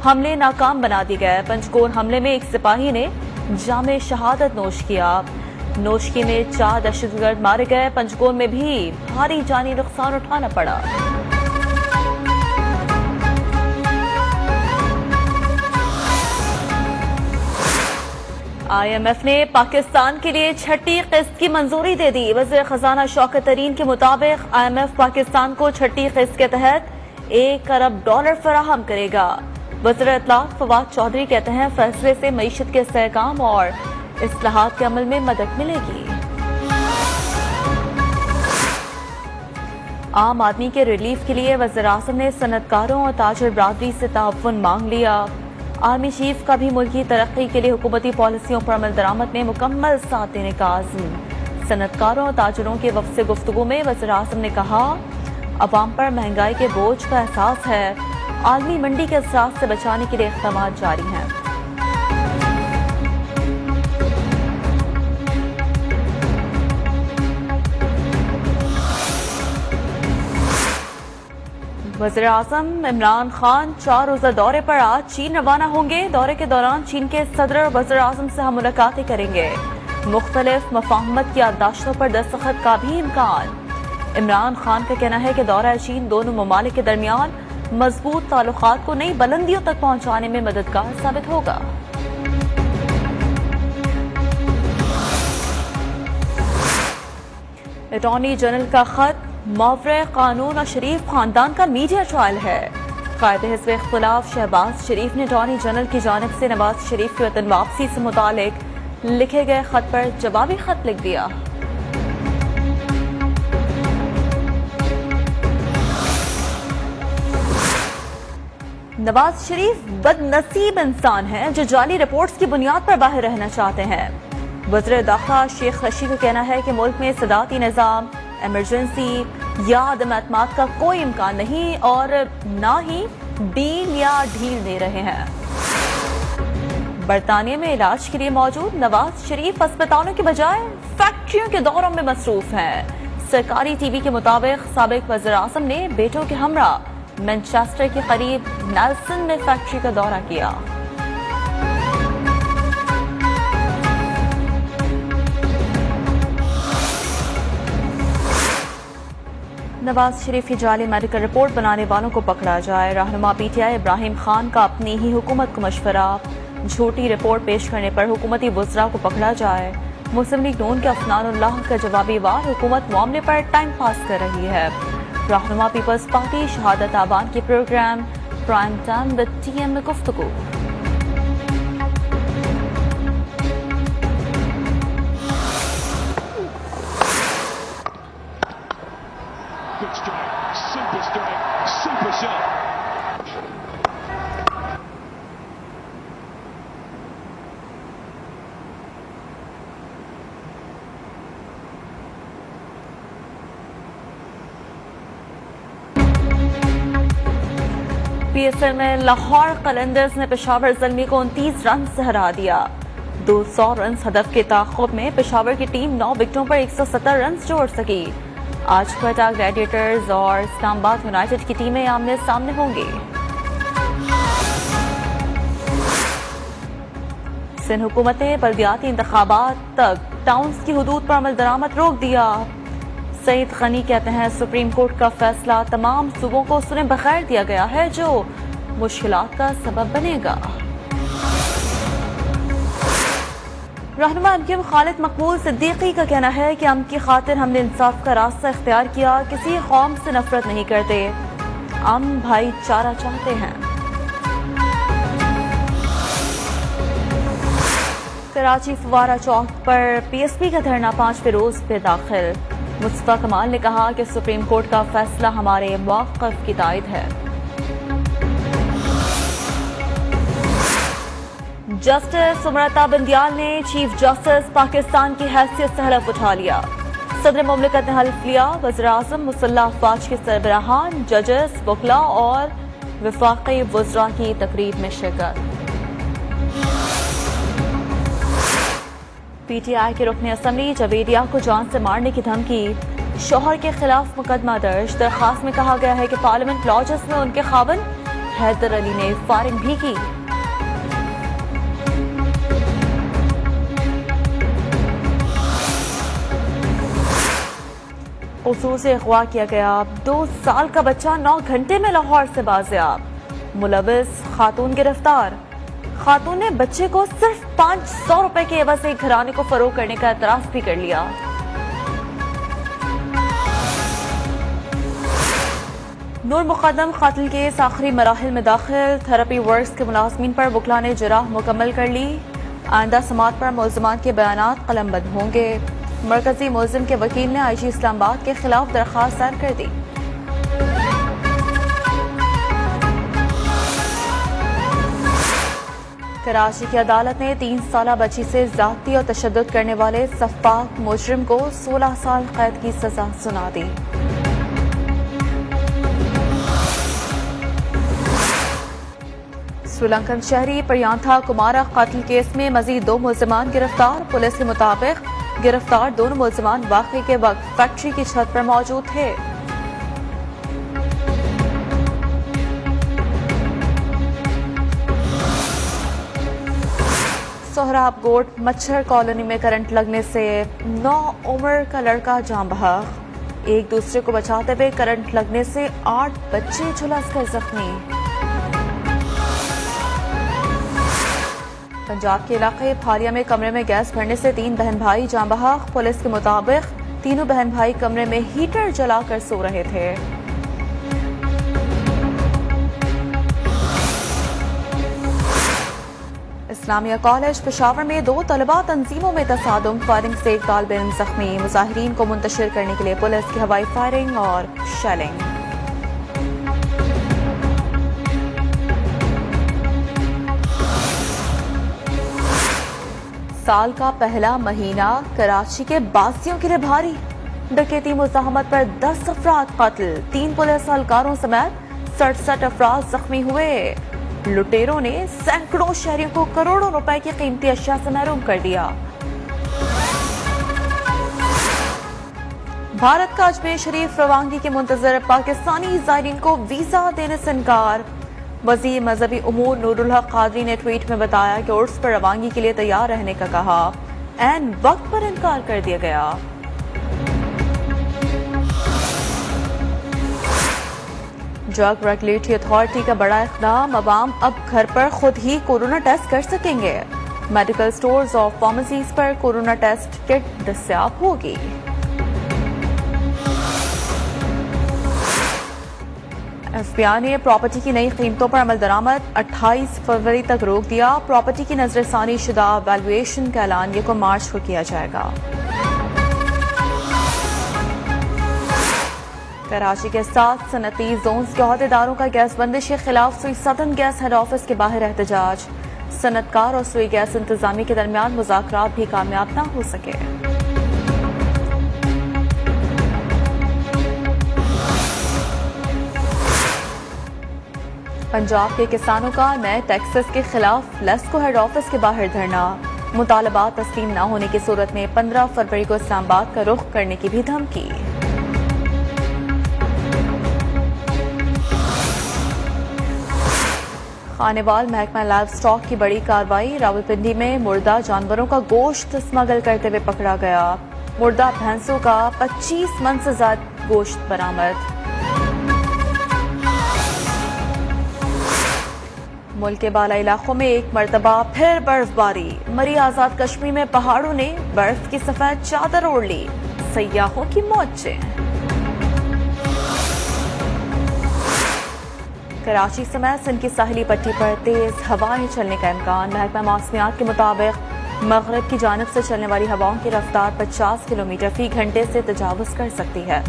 हमले नाकाम बना दिए गए। पंचकोर हमले में एक सिपाही ने जामे शहादत नोश किया। नोशकी में 4 दहशतगर्द मारे गए। पंचकोर में भी भारी जानी नुकसान उठाना पड़ा। IMF ने पाकिस्तान के लिए छठी किस्त की मंजूरी दे दी। वज़ीर खजाना शौकत तरीन के मुताबिक IMF पाकिस्तान को छठी किस्त के तहत $1 अरब फराहम करेगा। वज़ीर इत्तलात फवाद चौधरी कहते हैं फैसले से मईशत के इस्तेहकाम और इस्लाहात के अमल में मदद मिलेगी। आम आदमी के रिलीफ के लिए वज़ीर आज़म ने सनतकारों और ताजर बरादरी से ताउन मांग लिया। आर्मी चीफ का भी मुल्की तरक्की के लिए हुकूमती पॉलिसियों पर अमल दरामद में मुकम्मल साथ देने का आज़म। सनतकारों और ताजरों के वफ़द से गुफ्तगू में वज़ीर आज़म ने कहा अवाम पर महंगाई के बोझ का एहसास है। आलमी मंडी के असरात से बचाने के लिए इक़दाम जारी हैं। वज़ीर आज़म इमरान खान 4 रोज़ा दौरे पर आज चीन रवाना होंगे। दौरे के दौरान चीन के सदर वज़ीर आज़म से हम मुलाकातें करेंगे। मुख्तलिफ मफाहमत की याददाश्तों पर दस्तखत का भी इम्कान। इमरान खान का कहना है कि दौरा चीन दोनों ममालिक के दरमियान मजबूत ताल्लुकात को नई बुलंदियों तक पहुंचाने में मददगार साबित होगा। अटॉर्नी जनरल का खत मावरे कानून और शरीफ खानदान का मीडिया ट्रायल है। कायदे हिज़्ब इख्तिलाफ शहबाज शरीफ ने अटॉर्नी जनरल की जानिब से नवाज शरीफ की वतन वापसी से मुतालिक लिखे गए खत पर जवाबी खत लिख दिया। नवाज शरीफ बदनसीब इंसान हैं जो जाली रिपोर्ट्स की बुनियाद पर बाहर रहना चाहते हैं। वज़ीर दाखिला शेख रशीद का कहना है कि मुल्क में सदाती निज़ाम, इमरजेंसी या अदम एतमाद का कोई इम्कान नहीं और ना ही डील या ढील दे रहे हैं। बरतानिया में इलाज के लिए मौजूद नवाज शरीफ अस्पतालों के बजाय फैक्ट्रियों के दौरों में मसरूफ हैं। सरकारी टीवी के मुताबिक साबिक वज़ीर आज़म ने बेटों के हमरा मैनचेस्टर के करीब नेल्सन में फैक्ट्री का दौरा किया। नवाज शरीफ की जाली मेडिकल रिपोर्ट बनाने वालों को पकड़ा जाए। रहनुमा PTI इब्राहिम खान का अपनी ही हुकूमत को मशवरा, झूठी रिपोर्ट पेश करने पर हुकूमती वज़रा को पकड़ा जाए। मुस्लिम लीग नून के अफनानुल्लाह का जवाबी वार हुकूमत मामले पर टाइम पास कर रही है। रहनुमा पीपल्स पार्टी शहादत आबान के programme prime time with TM में गुफ्तगू। Good strike, super shot. PSL में लाहौर कलंदर्स ने पेशावर ज़ल्मी को 29 रन से हरा दिया। 200 रन हदफ के ताक़ुब में पेशावर की टीम 9 विकेटों पर 170 रन जोड़ सकी। आज क्वेटा ग्लैडिएटर्स और इस्लामाबाद यूनाइटेड की टीमें आमने सामने होंगी। सिंध हुकूमत ने बल्दियाती इंतखाबात तक टाउन्स की हदूद पर अमल दरामद रोक दिया। सईद गनी कहते हैं सुप्रीम कोर्ट का फैसला तमाम सूबों को सुने बगैर दिया गया है जो मुश्किलात का सबब बनेगा। रहनुमा MKM खालिद मकबूल सिद्दीकी का कहना है कि अमन की खातिर हमने इंसाफ का रास्ता इख्तियार किया, किसी कौम से नफरत नहीं करते, अमन भाईचारा चाहते हैं। कराची फवारा चौक पर PSP का धरना 5वें रोज पे दाखिल। मुस्तफा कमाल ने कहा कि सुप्रीम कोर्ट का फैसला हमारे मौक़िफ़ की तायद है। जस्टिस उमरता बंदियाल ने चीफ जस्टिस पाकिस्तान की हैसियत से हलफ उठा लिया। सदर मुमलिकत ने हल्फ लिया। वज़ीर आज़म, मुसल्लह अफ़वाज के सरबराहान, जजेस, वकला और वफाकी वज़रा की तकरीब में शिरकत। PTI के रुकने असम्बली जवेदिया को जान से मारने की धमकी, शौहर के खिलाफ मुकदमा दर्ज। दरखास्त में कहा गया है कि पार्लियामेंट लॉजेस में उनके खावन हैदर अली ने फायरिंग भी की। कसूर से अगवा किया गया 2 साल का बच्चा 9 घंटे में लाहौर से बाजियाब। मुलविस खातून गिरफ्तार। खातून ने बच्चे को सिर्फ 500 रुपए के एवज से घराने को फरोख्त करने का एतराफ भी कर लिया। नूर मुकद्दम कातिल केस आखिरी मराहिल में दाखिल। थेरेपी वर्क्स के मुलाजमीन पर वकला ने जराह मुकम्मल कर ली। आइंदा समात पर मुल्ज़िमान के बयानात कलमबंद होंगे। मरकजी मुल्ज़िम के वकील ने IG इस्लामाबाद के खिलाफ दरख्वास्त दायर कर दी। कराची की अदालत ने 3 साला बच्ची से ज़्यादती और तशद्दुद करने वाले सफाक मुजरिम को 16 साल कैद की सजा सुना दी। श्रीलंकन शहरी प्रियांथा कुमारा कातिल केस में मजीद 2 मुल्ज़िमान गिरफ्तार। पुलिस के मुताबिक गिरफ्तार दोनों मुल्ज़िमान वाक़े के वक्त फैक्ट्री की छत पर मौजूद थे। सोहराब गोट मच्छर कॉलोनी में करंट लगने से 9 उम्र का लड़का जान बहक। एक दूसरे को बचाते हुए करंट लगने से 8 बच्चे झुलसकर जख्मी। पंजाब के इलाके फालिया में कमरे में गैस भरने से 3 बहन भाई जान बहक। पुलिस के मुताबिक तीनों बहन भाई कमरे में हीटर जलाकर सो रहे थे। इस्लामिया कॉलेज पेशावर में 2 तलबा तंजीमों में तसादुम। फायरिंग से एक तालिब इल्म जख्मी। मुजाहिरीन को मुंतशिर करने के लिए पुलिस की हवाई फायरिंग और शेलिंग। साल का पहला महीना कराची के बासियों के लिए भारी। डकैती मुज़ाहमत पर 10 अफराद कातिल। 3 पुलिस एहलकारों समेत 67 अफराद जख्मी हुए। लुटेरों ने सैकड़ों शहरियों को करोड़ों रुपए की कीमती अशिया से महरूम कर दिया। भारत का अजमेर शरीफ रवांगी के मुंतजर पाकिस्तानी ज़ायरीन को वीजा देने से इनकार। वज़ीर मजहबी उमूर नूरुल हक कादरी ने ट्वीट में बताया कि उर्स पर रवांगी के लिए तैयार रहने का कहा, ऐन वक्त पर इनकार कर दिया गया। ड्रग रेगुलेटरी अथॉरिटी का बड़ा इक़दाम। अवाम अब घर पर खुद ही कोरोना टेस्ट कर सकेंगे। मेडिकल स्टोर्स और फार्मेसीज पर कोरोना टेस्ट किट दस्तयाब होगी। FBI ने प्रॉपर्टी की नई कीमतों पर अमल दरामद 28 फरवरी तक रोक दिया। प्रॉपर्टी की नजरसानी शुदा वैल्यूएशन का ऐलान 1 मार्च को किया जाएगा। कराची के 7 सनती जोन्स के अहदेदारों का गैस बंदिश के खिलाफ सुई सदर्न गैस हेड ऑफिस के बाहर एहतजाज। सनतकार और सुई गैस इंतजामी के दरमियान मुज़ाकरात भी कामयाब न हो सके। पंजाब के किसानों का नए टैक्सेस के खिलाफ लेस्को हेड ऑफिस के बाहर धरना। मुतालबात तस्लीम न होने की सूरत में 15 फरवरी को इस्लामाबाद का रुख करने की भी धमकी। खानेवाल महकमा लाइव स्टॉक की बड़ी कार्रवाई। रावलपिंडी में मुर्दा जानवरों का गोश्त स्मगल करते हुए पकड़ा गया। मुर्दा भैंसों का 25 मन से ज्यादा गोश्त बरामद। मुल्क के बाला इलाकों में एक मरतबा फिर बर्फबारी। मरी आजाद कश्मीर में पहाड़ों ने बर्फ की सफेद चादर ओढ़ ली। सयाहों की मौजें। कराची समेत सिंध की साहिली पट्टी पर तेज हवाएं चलने का इम्कान। महकमा मौसमियात के मुताबिक मगरिब की जानिब से चलने वाली हवाओं की रफ्तार 50 किलोमीटर फी घंटे से तजावुज कर सकती है।